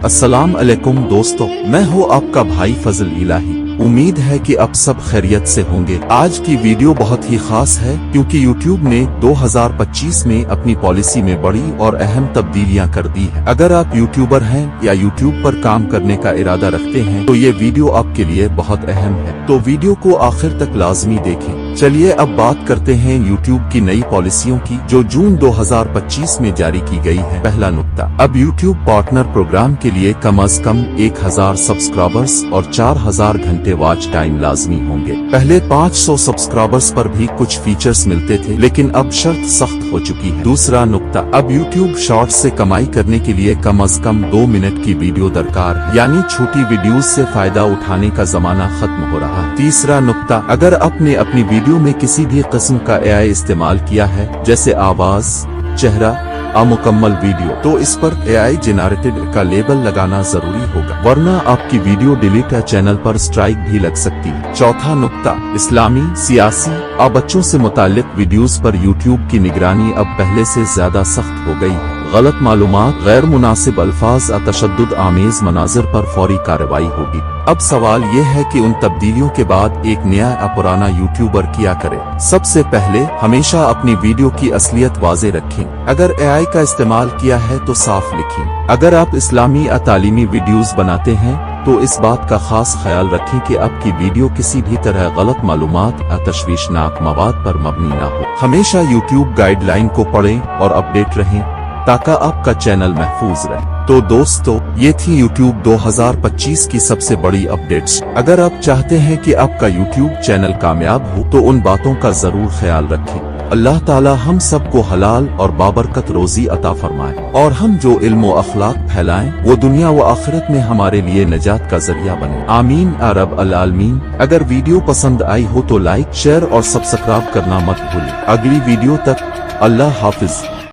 अस्सलाम अलैकुम दोस्तों, मैं हूँ आपका भाई फजल इलाही। उम्मीद है कि अब सब खैरियत से होंगे। आज की वीडियो बहुत ही खास है क्योंकि YouTube ने 2025 में अपनी पॉलिसी में बड़ी और अहम तब्दीलियां कर दी है। अगर आप यूट्यूबर हैं या YouTube पर काम करने का इरादा रखते हैं तो ये वीडियो आपके लिए बहुत अहम है, तो वीडियो को आखिर तक लाजमी देखें। चलिए अब बात करते हैं YouTube की नई पॉलिसियों की जो जून 2025 में जारी की गई है। पहला नुक्ता, अब YouTube पार्टनर प्रोग्राम के लिए कम से कम 1000 सब्सक्राइबर्स और 4000 घंटे वॉच टाइम लाजमी होंगे। पहले 500 सब्सक्राइबर्स पर भी कुछ फीचर्स मिलते थे, लेकिन अब शर्त सख्त हो चुकी है। दूसरा नुक्ता, अब YouTube शॉर्ट्स से कमाई करने के लिए कम से कम 2 मिनट की वीडियो दरकार है, यानी छोटी वीडियोस से फायदा उठाने का जमाना खत्म हो रहा है। तीसरा नुक्ता, अगर आपने अपनी वीडियो में किसी भी किस्म का AI इस्तेमाल किया है, जैसे आवाज, चेहरा, अमुकम्मल वीडियो, तो इस पर AI जेनरेटेड का लेबल लगाना जरूरी होगा, वरना आपकी वीडियो डिलीट या चैनल पर स्ट्राइक भी लग सकती है। चौथा नुक्ता, इस्लामी, सियासी और बच्चों से मुताल्लिक वीडियोस पर YouTube की निगरानी अब पहले से ज्यादा सख्त हो गई है। गलत मालूमात, गैर मुनासिब अल्फाज और तशद्दुद आमेज मनाजिर पर फौरी कार्रवाई होगी। अब सवाल ये है कि उन तब्दीलियों के बाद एक नया या पुराना यूट्यूबर क्या करे। सबसे पहले हमेशा अपनी वीडियो की असलियत वाज़े रखें। अगर AI का इस्तेमाल किया है तो साफ लिखें। अगर आप इस्लामी या तालीमी वीडियोस बनाते हैं तो इस बात का खास ख्याल रखें कि आपकी वीडियो किसी भी तरह गलत मालूमात या तशवीशनाक मवाद पर मबनी ना हो। हमेशा YouTube गाइडलाइन को पढ़ें और अपडेट रहें ताकि आपका चैनल महफूज रहे। तो दोस्तों, ये थी YouTube 2025 की सबसे बड़ी अपडेट्स। अगर आप चाहते हैं कि आपका YouTube चैनल कामयाब हो तो उन बातों का जरूर ख्याल रखें। अल्लाह ताला हम सबको हलाल और बाबरकत रोजी अता फरमाए और हम जो इल्म व अखलाक फैलाएं वो दुनिया व आखिरत में हमारे लिए नजात का जरिया बने। आमीन या रब्बल आलमीन। अगर वीडियो पसंद आई हो तो लाइक, शेयर और सब्सक्राइब करना मत भूलें। अगली वीडियो तक अल्लाह हाफिज।